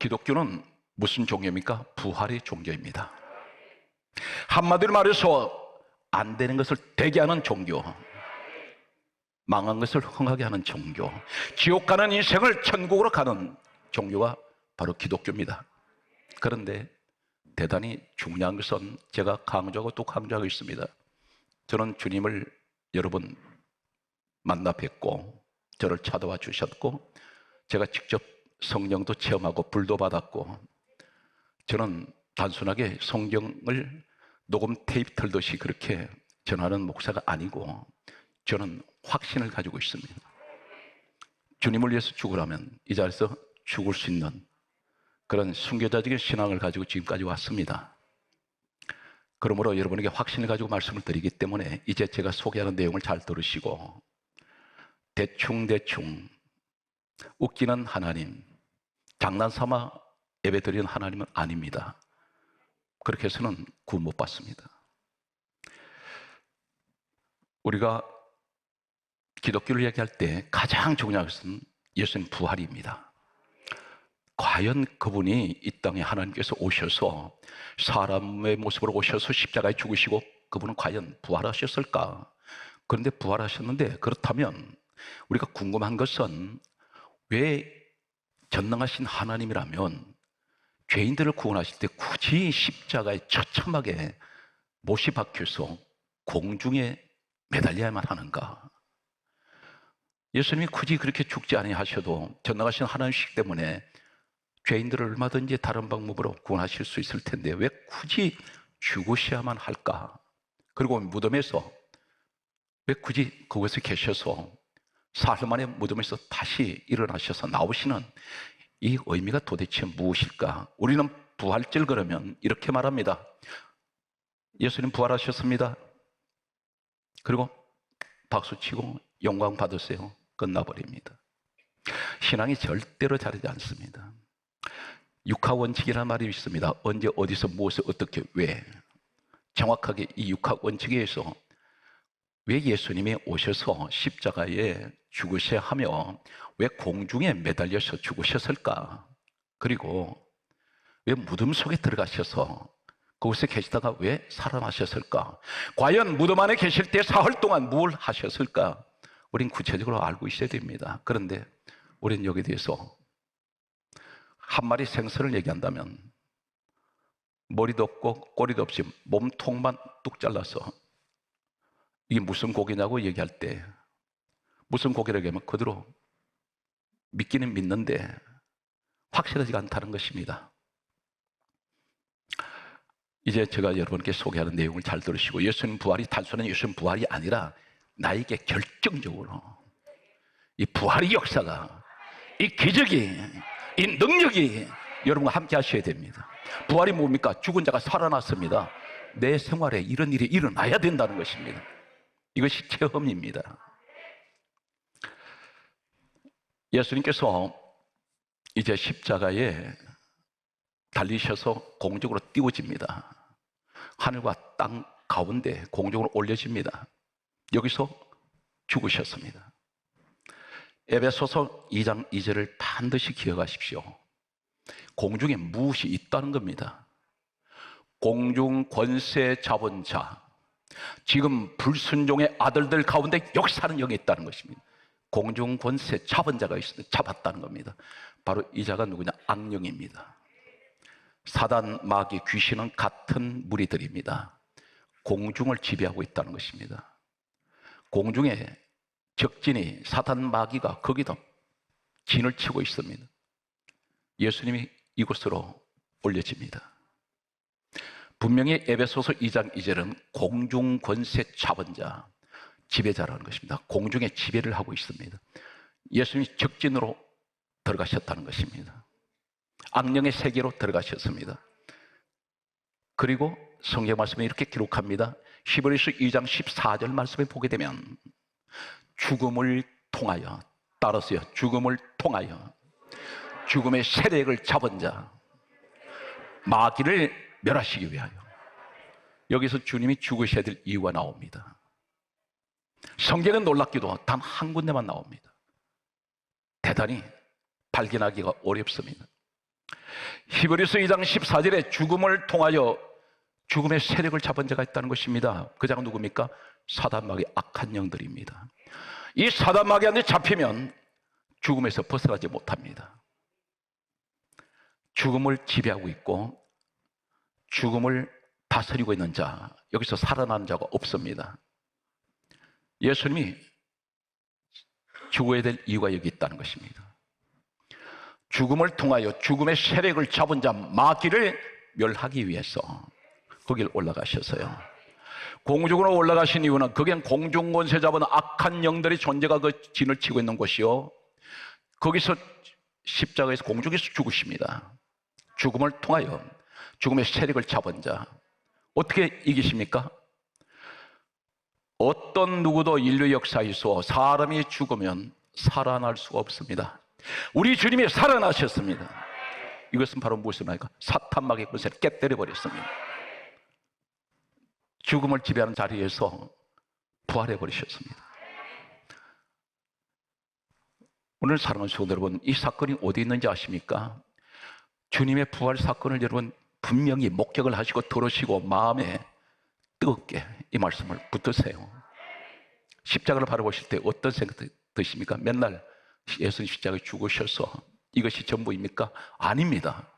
기독교는 무슨 종교입니까? 부활의 종교입니다. 한마디로 말해서 안 되는 것을 되게 하는 종교, 망한 것을 흥하게 하는 종교, 지옥 가는 인생을 천국으로 가는 종교가 바로 기독교입니다. 그런데 대단히 중요한 것은 제가 강조하고 또 강조하고 있습니다. 저는 주님을 여러 번 만나 뵙고 저를 찾아와 주셨고 제가 직접 성령도 체험하고 불도 받았고, 저는 단순하게 성경을 녹음 테이프 틀듯이 그렇게 전하는 목사가 아니고 저는 확신을 가지고 있습니다. 주님을 위해서 죽으라면 이 자리에서 죽을 수 있는 그런 순교자적인 신앙을 가지고 지금까지 왔습니다. 그러므로 여러분에게 확신을 가지고 말씀을 드리기 때문에 이제 제가 소개하는 내용을 잘 들으시고 대충 웃기는 하나님, 장난삼아 예배드리는 하나님은 아닙니다. 그렇게 해서는 구원 못 받습니다. 우리가 기독교를 얘기할 때 가장 중요한 것은 예수님 부활입니다. 과연 그분이 이 땅에 하나님께서 오셔서 사람의 모습으로 오셔서 십자가에 죽으시고 그분은 과연 부활하셨을까? 그런데 부활하셨는데, 그렇다면 우리가 궁금한 것은 왜 전능하신 하나님이라면 죄인들을 구원하실 때 굳이 십자가에 처참하게 못이 박혀서 공중에 매달려야만 하는가? 예수님이 굳이 그렇게 죽지 아니하셔도 전능하신 하나님이시기 때문에 죄인들을 얼마든지 다른 방법으로 구원하실 수 있을 텐데 왜 굳이 죽으셔야만 할까? 그리고 무덤에서 왜 굳이 그곳에 계셔서 사흘 만에 무덤에서 다시 일어나셔서 나오시는 이 의미가 도대체 무엇일까? 우리는 부활절 그러면 이렇게 말합니다. 예수님 부활하셨습니다. 그리고 박수치고 영광 받으세요. 끝나버립니다. 신앙이 절대로 자르지 않습니다. 육하원칙이라는 말이 있습니다. 언제 어디서 무엇을 어떻게 왜. 정확하게 이 육하원칙에 의해서 왜 예수님이 오셔서 십자가에 죽으셔야 하며 왜 공중에 매달려서 죽으셨을까? 그리고 왜 무덤 속에 들어가셔서 그곳에 계시다가 왜 살아나셨을까? 과연 무덤 안에 계실 때 사흘 동안 뭘 하셨을까? 우린 구체적으로 알고 있어야 됩니다. 그런데 우린 여기에 대해서 한 마리 생선을 얘기한다면 머리도 없고 꼬리도 없이 몸통만 뚝 잘라서 이게 무슨 고기냐고 얘기할 때 무슨 고기라고 하면 그대로 믿기는 믿는데 확실하지가 않다는 것입니다. 이제 제가 여러분께 소개하는 내용을 잘 들으시고, 예수님 부활이 단순한 예수님 부활이 아니라 나에게 결정적으로 이 부활의 역사가, 이 기적이, 이 능력이 여러분과 함께 하셔야 됩니다. 부활이 뭡니까? 죽은 자가 살아났습니다. 내 생활에 이런 일이 일어나야 된다는 것입니다. 이것이 체험입니다. 예수님께서 이제 십자가에 달리셔서 공중으로 띄워집니다. 하늘과 땅 가운데 공중으로 올려집니다. 여기서 죽으셨습니다. 에베소서 2장 2절을 반드시 기억하십시오. 공중에 무엇이 있다는 겁니다. 공중 권세 잡은 자, 지금 불순종의 아들들 가운데 역사는 영이 있다는 것입니다. 공중 권세 잡은 자가 있습니다. 잡았다는 겁니다. 바로 이 자가 누구냐? 악령입니다. 사단, 마귀, 귀신은 같은 무리들입니다. 공중을 지배하고 있다는 것입니다. 공중에 적진이 사단, 마귀가 거기다 진을 치고 있습니다. 예수님이 이곳으로 올려집니다. 분명히 에베소서 2장 2절은 공중 권세 잡은 자, 지배자라는 것입니다. 공중에 지배를 하고 있습니다. 예수님이 적진으로 들어가셨다는 것입니다. 악령의 세계로 들어가셨습니다. 그리고 성경 말씀에 이렇게 기록합니다. 히브리서 2장 14절 말씀에 보게 되면 죽음을 통하여, 따라서요, 죽음을 통하여 죽음의 세력을 잡은 자, 마귀를 멸하시기 위하여. 여기서 주님이 죽으셔야 될 이유가 나옵니다. 성경은 놀랍게도 단 한 군데만 나옵니다. 대단히 발견하기가 어렵습니다. 히브리서 2장 14절에 죽음을 통하여 죽음의 세력을 잡은 자가 있다는 것입니다. 그 자가 누굽니까? 사단마귀, 악한 영들입니다. 이 사단마귀한테 잡히면 죽음에서 벗어나지 못합니다. 죽음을 지배하고 있고 죽음을 다스리고 있는 자, 여기서 살아나는 자가 없습니다. 예수님이 죽어야 될 이유가 여기 있다는 것입니다. 죽음을 통하여 죽음의 세력을 잡은 자 마귀를 멸하기 위해서 거길 올라가셨어요. 공중으로 올라가신 이유는 거기엔 공중권세 잡은 악한 영들의 존재가 그 진을 치고 있는 곳이요, 거기서 십자가에서 공중에서 죽으십니다. 죽음을 통하여 죽음의 세력을 잡은 자, 어떻게 이기십니까? 어떤 누구도 인류 역사에서 사람이 죽으면 살아날 수가 없습니다. 우리 주님이 살아나셨습니다. 이것은 바로 무슨 말입니까? 사탄마귀의 권세를 깨뜨려 버렸습니다. 죽음을 지배하는 자리에서 부활해 버리셨습니다. 오늘 사랑하는 성도 여러분, 이 사건이 어디 있는지 아십니까? 주님의 부활 사건을 여러분 분명히 목격을 하시고 들으시고 마음에 뜨겁게 이 말씀을 붙드세요. 십자가를 바라보실 때 어떤 생각 드십니까? 맨날 예수님 십자가에 죽으셔서 이것이 전부입니까? 아닙니다.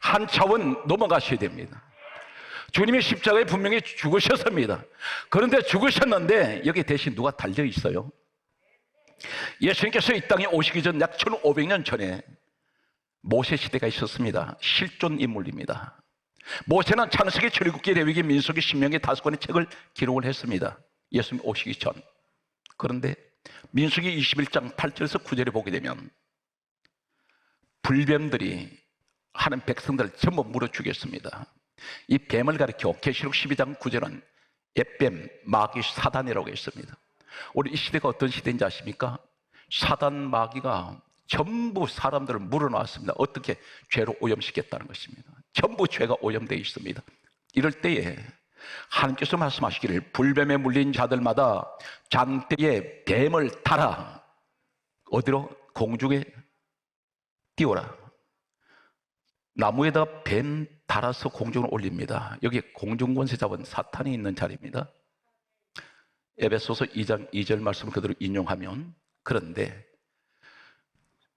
한 차원 넘어가셔야 됩니다. 주님의 십자가에 분명히 죽으셨습니다. 그런데 죽으셨는데 여기 대신 누가 달려 있어요? 예수님께서 이 땅에 오시기 전 약 1500년 전에 모세 시대가 있었습니다. 실존 인물입니다. 모세는 창세기, 출애굽기, 레위기, 민수기, 신명기 5권의 책을 기록을 했습니다. 예수님 오시기 전. 그런데 민수기 21장 8절에서 9절에 보게 되면 불뱀들이 하는 백성들을 전부 물어 죽였습니다. 이 뱀을 가리켜 계시록 12장 9절은 옓뱀, 마귀, 사단이라고 했습니다. 우리 이 시대가 어떤 시대인지 아십니까? 사단, 마귀가 전부 사람들을 물어놨습니다. 어떻게? 죄로 오염시켰다는 것입니다. 전부 죄가 오염되어 있습니다. 이럴 때에 하나님께서 말씀하시기를 불뱀에 물린 자들마다 장대에 뱀을 달아 어디로? 공중에 띄워라. 나무에다가 뱀 달아서 공중으로 올립니다. 여기 공중권세 잡은 사탄이 있는 자리입니다. 에베소서 2장 2절 말씀을 그대로 인용하면, 그런데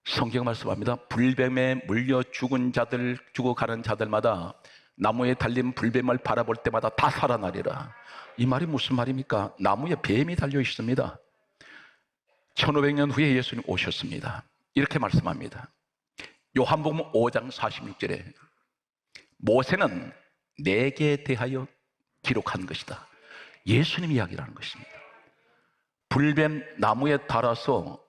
성경 말씀합니다. 불뱀에 물려 죽은 자들, 죽어가는 자들마다 나무에 달린 불뱀을 바라볼 때마다 다 살아나리라. 이 말이 무슨 말입니까? 나무에 뱀이 달려 있습니다. 1500년 후에 예수님 오셨습니다. 이렇게 말씀합니다. 요한복음 5장 46절에 모세는 내게 대하여 기록한 것이다. 예수님 이야기라는 것입니다. 불뱀 나무에 달아서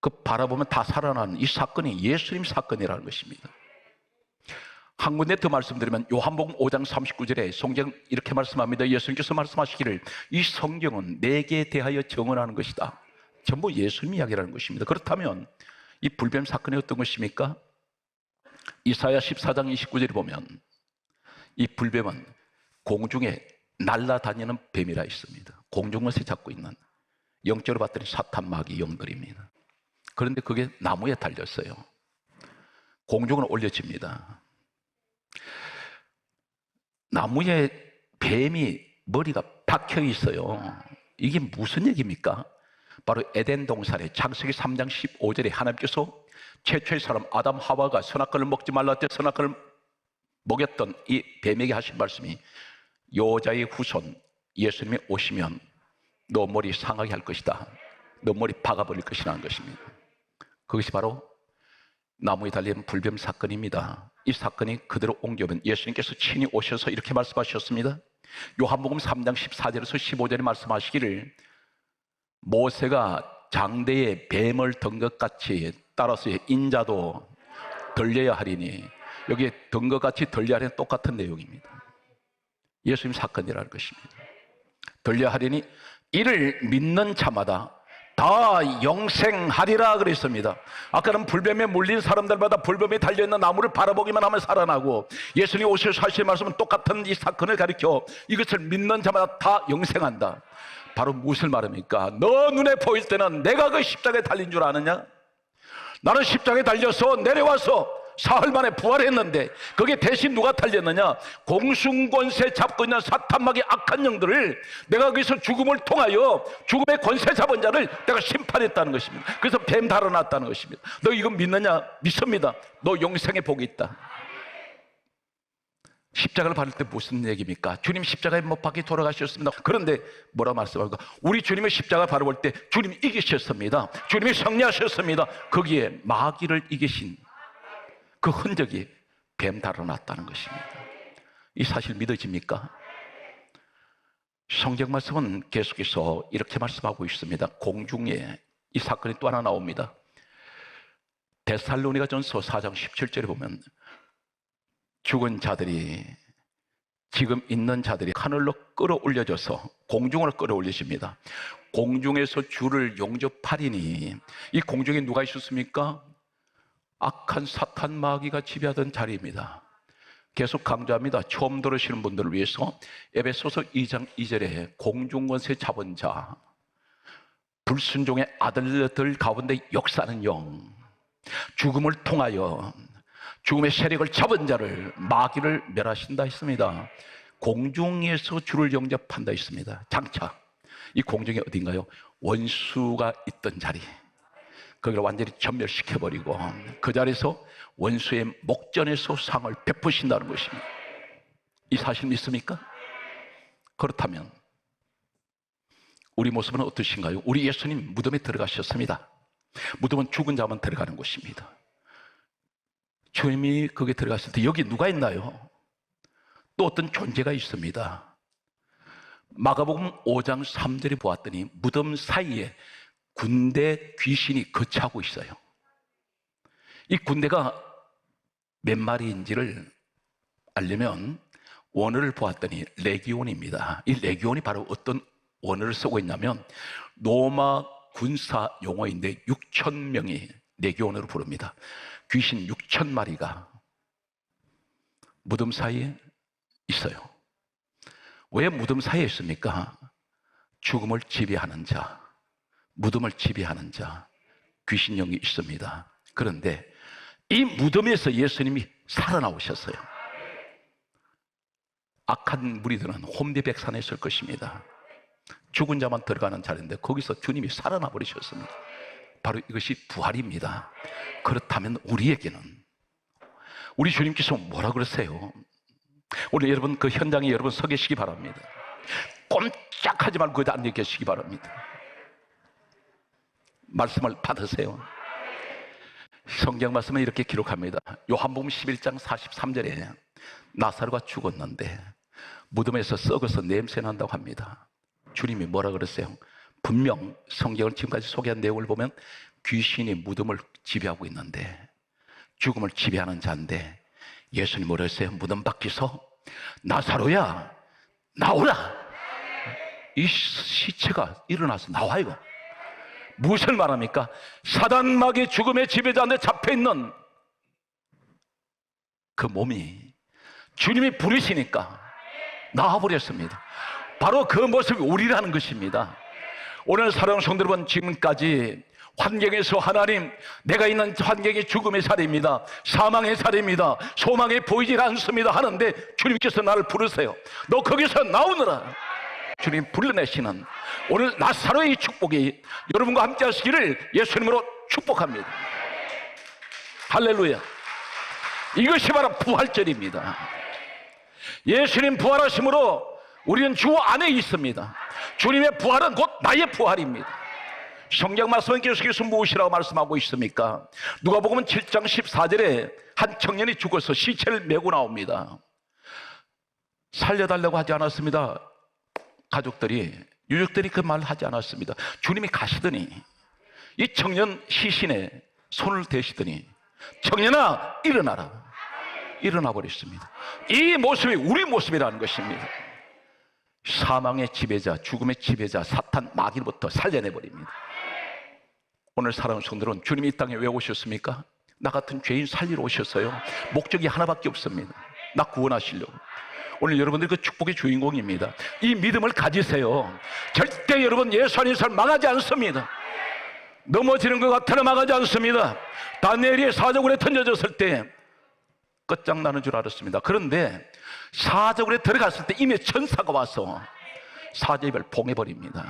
그 바라보면 다 살아나는 이 사건이 예수님 사건이라는 것입니다. 한 군데 더 말씀드리면 요한복음 5장 39절에 성경 이렇게 말씀합니다. 예수님께서 말씀하시기를 이 성경은 내게 대하여 증언하는 것이다. 전부 예수님 이야기라는 것입니다. 그렇다면 이 불뱀 사건이 어떤 것입니까? 이사야 14장 29절에 보면 이 불뱀은 공중에 날아다니는 뱀이라 있습니다. 공중권세 잡고 있는, 영적으로 봤더니 사탄, 마귀 영들입니다. 그런데 그게 나무에 달렸어요. 공중으로 올려집니다. 나무에 뱀이 머리가 박혀 있어요. 이게 무슨 얘기입니까? 바로 에덴 동산에 창세기 3장 15절에 하나님께서 최초의 사람 아담 하와가 선악과를 먹지 말라 할 때 선악과를 먹였던 이 뱀에게 하신 말씀이 여자의 후손 예수님이 오시면 너 머리 상하게 할 것이다. 너 머리 박아버릴 것이라는 것입니다. 그것이 바로 나무에 달린 불뱀 사건입니다. 이 사건이 그대로 옮겨오면 예수님께서 친히 오셔서 이렇게 말씀하셨습니다. 요한복음 3장 14절에서 15절에 말씀하시기를 모세가 장대에 뱀을 든 것 같이 따라서 인자도 들려야 하리니, 여기에 든 것 같이 들려야 하리는 똑같은 내용입니다. 예수님 사건이라는 것입니다. 들려야 하리니 이를 믿는 자마다 다 영생하리라 그랬습니다. 아까는 불뱀에 물린 사람들마다 불뱀이 달려있는 나무를 바라보기만 하면 살아나고, 예수님이 오셔서 하신 말씀은 똑같은 이 사건을 가리켜 이것을 믿는 자마다 다 영생한다. 바로 무엇을 말합니까? 너 눈에 보일 때는 내가 그 십자가에 달린 줄 아느냐? 나는 십자가에 달려서 내려와서 사흘 만에 부활했는데 거기에 대신 누가 달렸느냐? 공sun권세 잡고 있는 사탄마귀 악한 영들을 내가 거기서 죽음을 통하여 죽음의 권세 잡은 자를 내가 심판했다는 것입니다. 그래서 뱀 달아났다는 것입니다. 너 이거 믿느냐? 믿습니다. 너 영생에 복이 있다. 십자가를 받을 때 무슨 얘기입니까? 주님 십자가에 못 박혀 돌아가셨습니다. 그런데 뭐라 말씀합니까? 우리 주님의 십자가 바라볼 때 주님이 이기셨습니다. 주님이 승리하셨습니다. 거기에 마귀를 이기신 그 흔적이 뱀 달아났다는 것입니다. 이 사실 믿어집니까? 성경 말씀은 계속해서 이렇게 말씀하고 있습니다. 공중에 이 사건이 또 하나 나옵니다. 데살로니가전서 4장 17절에 보면 죽은 자들이, 지금 있는 자들이 하늘로 끌어올려져서 공중으로 끌어올리십니다. 공중에서 주를 용접하리니, 이 공중에 누가 있었습니까? 악한 사탄 마귀가 지배하던 자리입니다. 계속 강조합니다. 처음 들으시는 분들을 위해서 에베소서 2장 2절에 공중권세 잡은 자, 불순종의 아들들 가운데 역사하는 영, 죽음을 통하여 죽음의 세력을 잡은 자를, 마귀를 멸하신다 했습니다. 공중에서 주를 영접한다 했습니다. 장차 이 공중이 어딘가요? 원수가 있던 자리, 거기를 완전히 전멸시켜버리고 그 자리에서 원수의 목전에서 상을 베푸신다는 것입니다. 이 사실 믿습니까? 그렇다면 우리 모습은 어떠신가요? 우리 예수님 무덤에 들어가셨습니다. 무덤은 죽은 자만 들어가는 곳입니다. 주님이 거기에 들어갔을 때 여기 누가 있나요? 또 어떤 존재가 있습니다. 마가복음 5장 3절에 보았더니 무덤 사이에 군대 귀신이 거처하고 있어요. 이 군대가 몇 마리인지를 알려면 원어를 보았더니 레기온입니다. 이 레기온이 바로 어떤 원어를 쓰고 있냐면 로마 군사 용어인데 6,000명이 레기온으로 부릅니다. 귀신 6,000마리가 무덤 사이에 있어요. 왜 무덤 사이에 있습니까? 죽음을 지배하는 자, 무덤을 지배하는 자, 귀신령이 있습니다. 그런데 이 무덤에서 예수님이 살아나오셨어요. 악한 무리들은 혼비백산에 있을 것입니다. 죽은 자만 들어가는 자리인데 거기서 주님이 살아나 버리셨습니다. 바로 이것이 부활입니다. 그렇다면 우리에게는, 우리 주님께서 뭐라 그러세요? 오늘 여러분 그 현장에 여러분 서 계시기 바랍니다. 꼼짝하지 말고 거기다 앉아 계시기 바랍니다. 말씀을 받으세요. 성경 말씀은 이렇게 기록합니다. 요한복음 11장 43절에 나사로가 죽었는데 무덤에서 썩어서 냄새 난다고 합니다. 주님이 뭐라 그러세요? 분명 성경을 지금까지 소개한 내용을 보면 귀신이 무덤을 지배하고 있는데, 죽음을 지배하는 자인데 예수님 뭐라 했어요? 무덤 밖에서 나사로야 나오라. 이 시체가 일어나서 나와요. 무엇을 말합니까? 사단마귀 죽음의 지배자한테 잡혀있는 그 몸이 주님이 부르시니까 나와버렸습니다. 바로 그 모습이 우리라는 것입니다. 오늘 사랑하는 성도 여러분, 지금까지 환경에서 하나님, 내가 있는 환경이 죽음의 자리입니다, 사망의 자리입니다, 소망이 보이질 않습니다 하는데 주님께서 나를 부르세요. 너 거기서 나오느라. 주님 불러내시는 오늘 나사로의 축복이 여러분과 함께 하시기를 예수님으로 축복합니다. 할렐루야. 이것이 바로 부활절입니다. 예수님 부활하심으로 우리는 주 안에 있습니다. 주님의 부활은 곧 나의 부활입니다. 성경 말씀은 계속해서 무엇이라고 말씀하고 있습니까? 누가복음 7장 14절에 한 청년이 죽어서 시체를 메고 나옵니다. 살려달라고 하지 않았습니다. 가족들이, 유족들이 그 말을 하지 않았습니다. 주님이 가시더니 이 청년 시신에 손을 대시더니 청년아 일어나라. 일어나 버렸습니다. 이 모습이 우리 모습이라는 것입니다. 사망의 지배자, 죽음의 지배자 사탄 마귀로부터 살려내버립니다. 오늘 사랑하는 성도들은 주님이 이 땅에 왜 오셨습니까? 나 같은 죄인 살리러 오셨어요. 목적이 하나밖에 없습니다. 나 구원하시려고. 오늘 여러분들 그 축복의 주인공입니다. 이 믿음을 가지세요. 절대 여러분 예수 안에 살 망하지 않습니다. 넘어지는 것 같아도 망하지 않습니다. 다니엘이 사자굴에 던져졌을 때 끝장나는 줄 알았습니다. 그런데 사적으로 들어갔을 때 이미 천사가 와서 사제입을 봉해버립니다.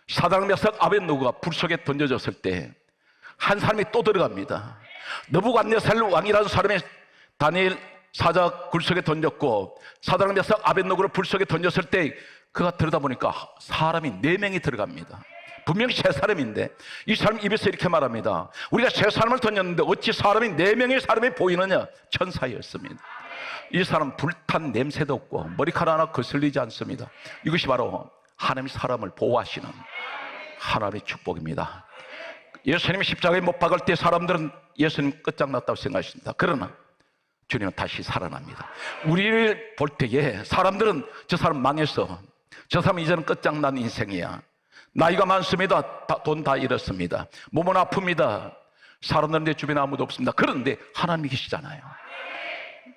사단 녀석 아벳노고가 불 속에 던져졌을 때 한 사람이 또 들어갑니다. 느부갓네살 왕이라는 사람이 다니엘 사자 굴 속에 던졌고, 사단 녀석 아벳노고를 불 속에 던졌을 때 그가 들여다보니까 사람이 4명이 들어갑니다. 분명히 세 사람인데 이 사람 입에서 이렇게 말합니다. 우리가 세 사람을 던졌는데 어찌 사람이 4명의 사람이 보이느냐? 천사였습니다. 이 사람 불탄 냄새도 없고 머리카락 하나 거슬리지 않습니다. 이것이 바로 하나님이 사람을 보호하시는 하나님의 축복입니다. 예수님이 십자가에 못 박을 때 사람들은 예수님 끝장났다고 생각했습니다. 그러나 주님은 다시 살아납니다. 우리를 볼 때에 사람들은 저 사람 망했어, 저 사람은 이제는 끝장난 인생이야, 나이가 많습니다, 돈 다 잃었습니다, 몸은 아픕니다, 사람들은 내 주변에 아무도 없습니다. 그런데 하나님이 계시잖아요.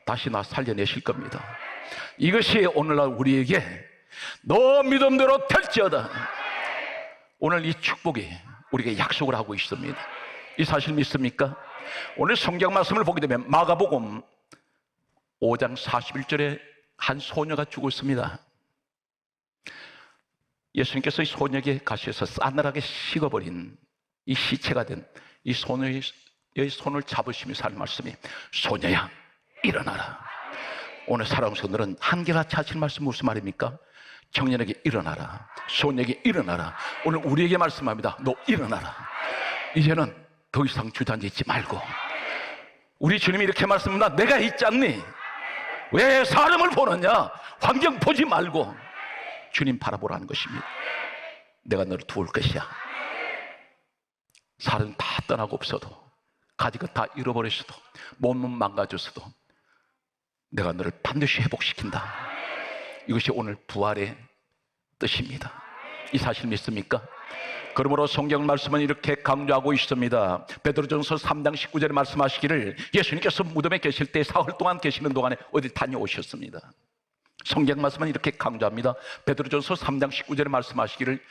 다시 나 살려내실 겁니다. 이것이 오늘날 우리에게 너 믿음대로 될지어다. 오늘 이 축복이 우리에게 약속을 하고 있습니다. 이 사실 믿습니까? 오늘 성경 말씀을 보게 되면 마가복음 5장 41절에 한 소녀가 죽었습니다. 예수님께서 이 소녀에게 가셔서 싸늘하게 식어버린 이 시체가 된 이 소녀의 손을 잡으시면서 하는 말씀이, 소녀야 일어나라. 오늘 사랑하는 성도들은 한결같이 하실 말씀 무슨 말입니까? 청년에게 일어나라, 소녀에게 일어나라. 오늘 우리에게 말씀합니다. 너 일어나라. 이제는 더 이상 주저앉지 말고. 우리 주님이 이렇게 말씀합니다. 내가 있지 않니? 왜 사람을 보느냐? 환경 보지 말고 주님 바라보라는 것입니다. 내가 너를 도울 것이야. 사람 다 떠나고 없어도, 가진 것 다 잃어버렸어도, 몸은 망가졌어도 내가 너를 반드시 회복시킨다. 이것이 오늘 부활의 뜻입니다. 이 사실 믿습니까? 그러므로 성경 말씀은 이렇게 강조하고 있습니다. 베드로전서 3장 19절에 말씀하시기를, 예수님께서 무덤에 계실 때 사흘 동안 계시는 동안에 어디 다녀오셨습니다. 성경 말씀은 이렇게 강조합니다. 베드로전서 3장 19절에 말씀하시기를,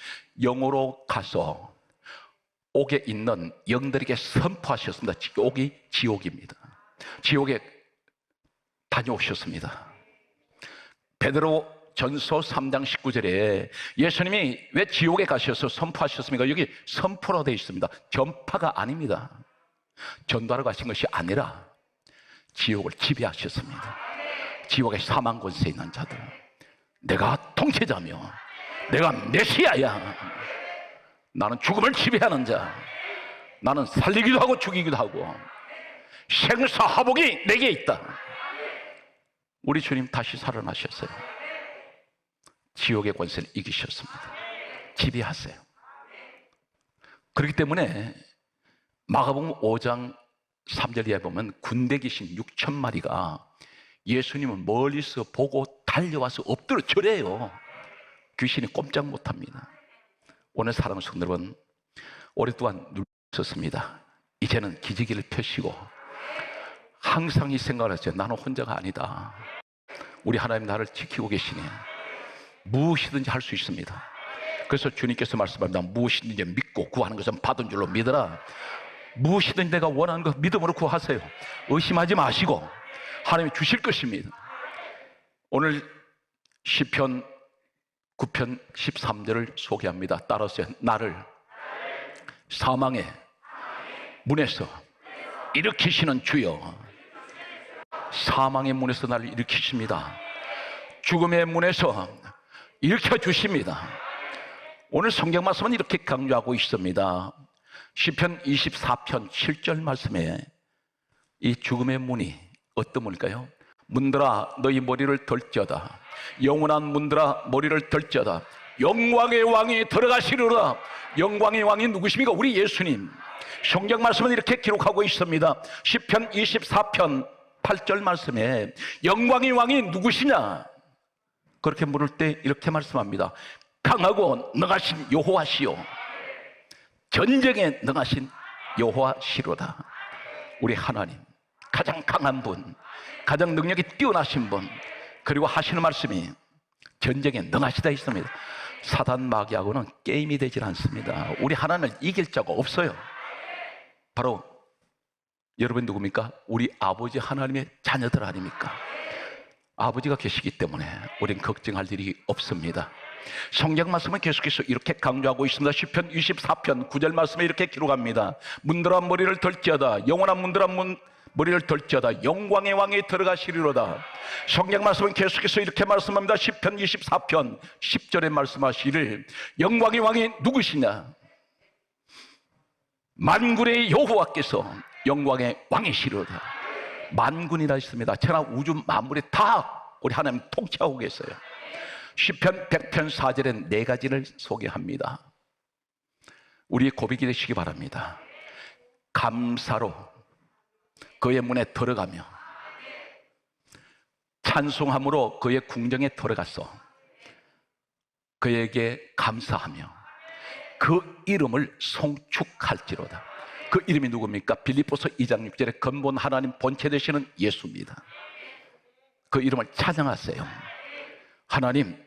영으로 가서 옥에 있는 영들에게 선포하셨습니다. 옥이 지옥입니다. 지옥에 다녀오셨습니다. 베드로전서 3장 19절에 예수님이 왜 지옥에 가셔서 선포하셨습니까? 여기 선포로 되어 있습니다. 전파가 아닙니다. 전도하러 가신 것이 아니라 지옥을 지배하셨습니다. 지옥의 사망 권세에 있는 자들, 내가 통치자며 내가 메시아야, 나는 죽음을 지배하는 자, 나는 살리기도 하고 죽이기도 하고 생사화복이 내게 있다. 우리 주님 다시 살아나셨어요. 지옥의 권세를 이기셨습니다. 지배하세요. 그렇기 때문에 마가복음 5장 3절 이하에 보면 군대 귀신 6,000마리가 예수님을 멀리서 보고 달려와서 엎드려 절해요. 귀신이 꼼짝 못합니다. 오늘 사랑하는 성도 여러분, 오랫동안 눌렸었습니다. 이제는 기지개를 펴시고 항상 이 생각을 하세요. 나는 혼자가 아니다. 우리 하나님 나를 지키고 계시네. 무엇이든지 할 수 있습니다. 그래서 주님께서 말씀합니다. 무엇이든지 믿고 구하는 것은 받은 줄로 믿어라. 무엇이든지 내가 원하는 것 믿음으로 구하세요. 의심하지 마시고 하나님이 주실 것입니다. 오늘 시편 9편 13절을 소개합니다. 따라서 나를 사망의 문에서 일으키시는 주여. 사망의 문에서 나를 일으키십니다. 죽음의 문에서 일으켜 주십니다. 오늘 성경 말씀은 이렇게 강조하고 있습니다. 시편 24편 7절 말씀에 이 죽음의 문이 어떤 문일까요? 문들아 너희 머리를 들지어다. 영원한 문들아 머리를 들지어다. 영광의 왕이 들어가시리로다. 영광의 왕이 누구십니까? 우리 예수님. 성경 말씀은 이렇게 기록하고 있습니다. 시편 24편 8절 말씀에 영광의 왕이 누구시냐? 그렇게 물을 때 이렇게 말씀합니다. 강하고 능하신 여호와시요 전쟁에 능하신 여호와시로다. 우리 하나님, 가장 강한 분, 가장 능력이 뛰어나신 분, 그리고 하시는 말씀이 전쟁에 능하시다 있습니다. 사단 마귀하고는 게임이 되질 않습니다. 우리 하나님을 이길 자가 없어요. 바로 여러분 누굽니까? 우리 아버지 하나님의 자녀들 아닙니까? 아버지가 계시기 때문에 우린 걱정할 일이 없습니다. 성경 말씀은 계속해서 이렇게 강조하고 있습니다. 시편 24편 9절 말씀에 이렇게 기록합니다. 문드러운 머리를 들지어다 영원한 문드러운 머리를 들지어다 영광의 왕이 들어가시리로다. 성경 말씀은 계속해서 이렇게 말씀합니다. 시편 24편 10절에 말씀하시기를 영광의 왕이 누구시냐? 만군의 여호와께서 영광의 왕이시로다. 만군이라 있습니다. 천하 우주 만물이 다 우리 하나님 통치하고 계세요. 시편 100편 4절엔 네 가지를 소개합니다. 우리의 고백이 되시기 바랍니다. 감사로 그의 문에 들어가며 찬송함으로 그의 궁정에 들어가서 그에게 감사하며 그 이름을 송축할지로다. 그 이름이 누굽니까? 빌립보서 2장 6절에 근본 하나님 본체 되시는 예수입니다. 그 이름을 찬양하세요. 하나님,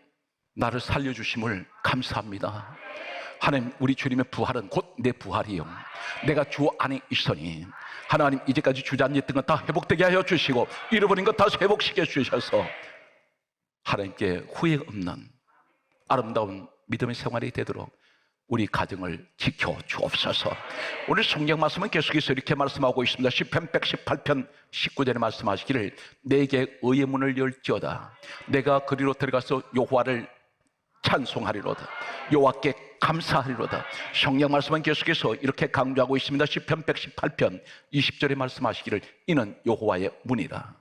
나를 살려주심을 감사합니다. 하나님, 우리 주님의 부활은 곧 내 부활이요 내가 주 안에 있으니 하나님 이제까지 주저앉았던 것 다 회복되게 하여 주시고 잃어버린 것 다시 회복시켜 주셔서 하나님께 후회 없는 아름다운 믿음의 생활이 되도록 우리 가정을 지켜 주옵소서. 오늘 성경 말씀은 계속해서 이렇게 말씀하고 있습니다. 시편 118편 19절에 말씀하시기를 내게 의의 문을 열지어다. 내가 그리로 들어가서 여호와를 찬송하리로다. 여호와께 감사하리로다. 성경 말씀은 계속해서 이렇게 강조하고 있습니다. 시편 118편 20절에 말씀하시기를 이는 여호와의 문이라.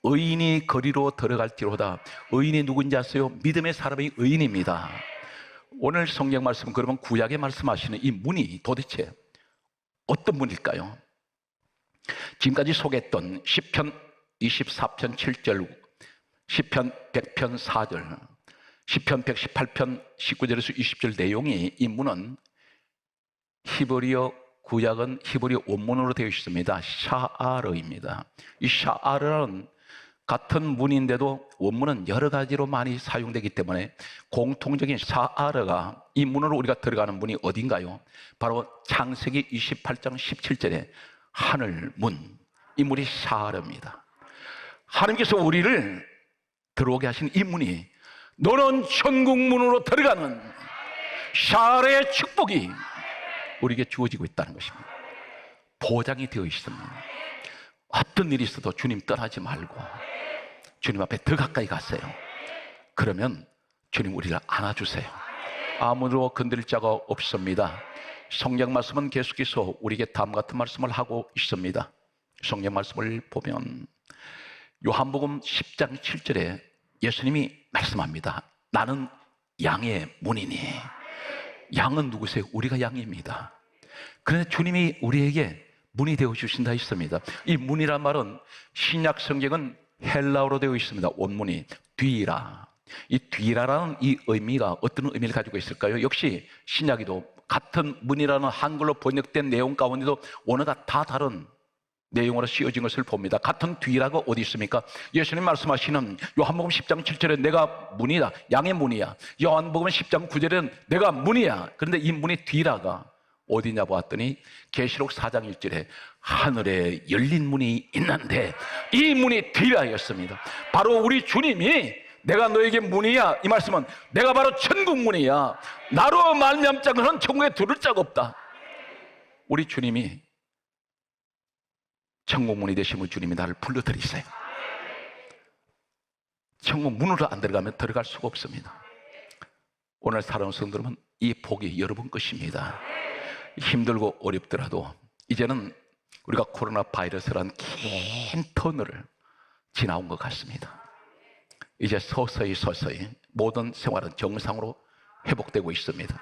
의인이 거리로 들어갈지로다. 의인이 누군지 아세요? 믿음의 사람이 의인입니다. 오늘 성경 말씀은 그러면 구약에 말씀하시는 이 문이 도대체 어떤 문일까요? 지금까지 소개했던 시편 24편 7절, 시편 100편 4절, 시편 118편 19절에서 20절 내용이 이 문은 히브리어 구약은 히브리어 원문으로 되어 있습니다. 샤아르입니다. 이 샤아르는 같은 문인데도 원문은 여러 가지로 많이 사용되기 때문에 공통적인 샤아르가 이 문으로 우리가 들어가는 문이 어딘가요? 바로 창세기 28장 17절에 하늘 문, 이 문이 샤아르입니다. 하나님께서 우리를 들어오게 하신 이 문이 너는 천국 문으로 들어가는 샤아르의 축복이 우리에게 주어지고 있다는 것입니다. 보장이 되어 있습니다. 어떤 일이 있어도 주님 떠나지 말고 주님 앞에 더 가까이 가세요. 그러면 주님 우리를 안아주세요. 아무도 건드릴 자가 없습니다. 성경 말씀은 계속해서 우리에게 다음 같은 말씀을 하고 있습니다. 성경 말씀을 보면 요한복음 10장 7절에 예수님이 말씀합니다. 나는 양의 문이니. 양은 누구세요? 우리가 양입니다. 그런데 주님이 우리에게 문이 되어 주신다 했습니다. 이 문이란 말은 신약 성경은 헬라어로 되어 있습니다. 원문이 뒤라. 이 뒤라라는 이 의미가 어떤 의미를 가지고 있을까요? 역시 신약에도 같은 문이라는 한글로 번역된 내용 가운데도 원어가 다 다른 내용으로 씌워진 것을 봅니다. 같은 뒤라가 어디 있습니까? 예수님 말씀하시는 요한복음 10장 7절에 내가 문이다. 양의 문이야. 요한복음 10장 9절에는 내가 문이야. 그런데 이 문이 뒤라가 어디냐 보았더니 계시록 4장 1절에 하늘에 열린 문이 있는데 이 문이 뒤라였습니다. 바로 우리 주님이 내가 너에게 문이야, 이 말씀은 내가 바로 천국 문이야. 나로 말미암 자는 천국에 들을 자가 없다. 우리 주님이 천국 문이 되시면 주님이 나를 불러들이세요. 천국 문으로 안 들어가면 들어갈 수가 없습니다. 오늘 사랑하는 성도들은 이 복이 여러분 것입니다. 힘들고 어렵더라도 이제는 우리가 코로나 바이러스라는 긴 터널을 지나온 것 같습니다. 이제 서서히 모든 생활은 정상으로 회복되고 있습니다.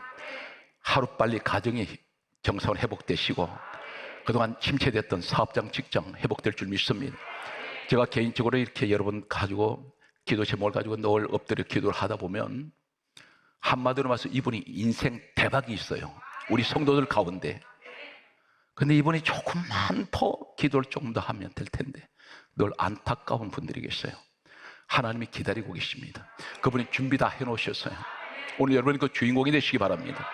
하루빨리 가정이 정상으로 회복되시고 그동안 침체됐던 사업장, 직장 회복될 줄 믿습니다. 제가 개인적으로 이렇게 여러분 가지고 기도 제목을 가지고 늘 엎드려 기도를 하다 보면 한마디로 말해서 이분이 인생 대박이 있어요. 우리 성도들 가운데. 근데 이분이 조금만 더 기도를 조금 더 하면 될 텐데 늘 안타까운 분들이 계세요. 하나님이 기다리고 계십니다. 그분이 준비 다 해놓으셨어요. 오늘 여러분이 그 주인공이 되시기 바랍니다.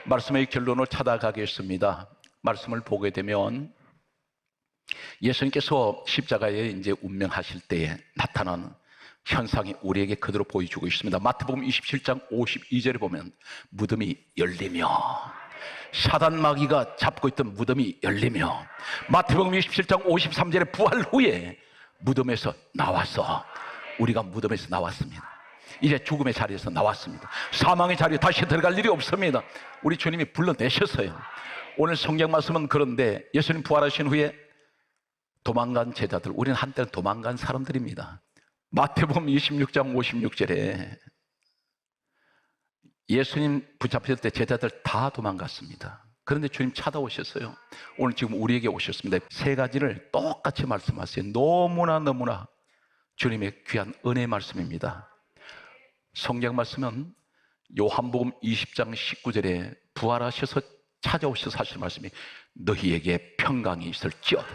말씀의 결론을 찾아가겠습니다. 말씀을 보게 되면 예수님께서 십자가에 이제 운명하실 때에 나타난 현상이 우리에게 그대로 보여주고 있습니다. 마태복음 27장 52절에 보면 무덤이 열리며, 사단 마귀가 잡고 있던 무덤이 열리며, 마태복음 27장 53절에 부활 후에 무덤에서 나와서, 우리가 무덤에서 나왔습니다. 이제 죽음의 자리에서 나왔습니다. 사망의 자리에 다시 들어갈 일이 없습니다. 우리 주님이 불러내셨어요. 오늘 성경 말씀은 그런데 예수님 부활하신 후에 도망간 제자들, 우리는 한때는 도망간 사람들입니다. 마태복음 26장 56절에 예수님 붙잡혔을 때 제자들 다 도망갔습니다. 그런데 주님 찾아오셨어요. 오늘 지금 우리에게 오셨습니다. 세 가지를 똑같이 말씀하세요. 너무나 주님의 귀한 은혜의 말씀입니다. 성경 말씀은 요한복음 20장 19절에 부활하셔서 찾아오셔서 하실 말씀이 너희에게 평강이 있을지어다.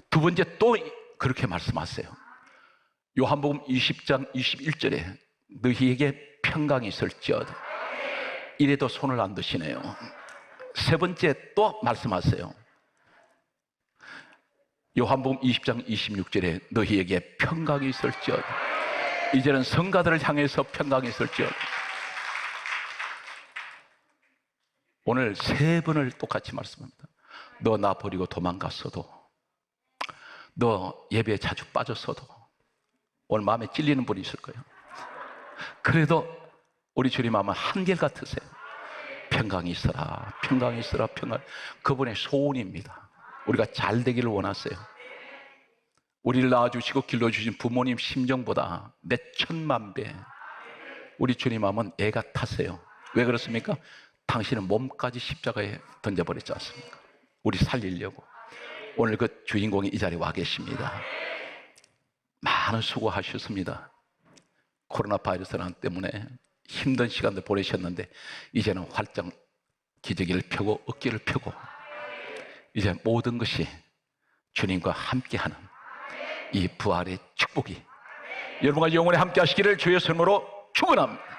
두 번째 또 그렇게 말씀하세요. 요한복음 20장 21절에 너희에게 평강이 있을지어다. 이래도 손을 안 드시네요. 세 번째 또 말씀하세요. 요한복음 20장 26절에 너희에게 평강이 있을지어다. 이제는 성가들을 향해서 평강이 있을지어다. 오늘 세 번을 똑같이 말씀합니다. 너 나 버리고 도망갔어도, 너 예배에 자주 빠졌어도, 오늘 마음에 찔리는 분이 있을 거예요. 그래도 우리 주님 마음은 한결같으세요. 평강이 있어라, 평강이 있어라, 평강. 그분의 소원입니다. 우리가 잘 되기를 원하세요. 우리를 낳아주시고 길러주신 부모님 심정보다 몇 천만 배 우리 주님 마음은 애가 타세요. 왜 그렇습니까? 당신은 몸까지 십자가에 던져버렸지 않습니까? 우리 살리려고. 오늘 그 주인공이 이 자리에 와 계십니다. 많은 수고하셨습니다. 코로나 바이러스란 때문에 힘든 시간들 보내셨는데 이제는 활짝 기저귀를 펴고 어깨를 펴고 이제 모든 것이 주님과 함께하는 이 부활의 축복이 여러분과 영원히 함께 하시기를 주의 손으로 축원합니다.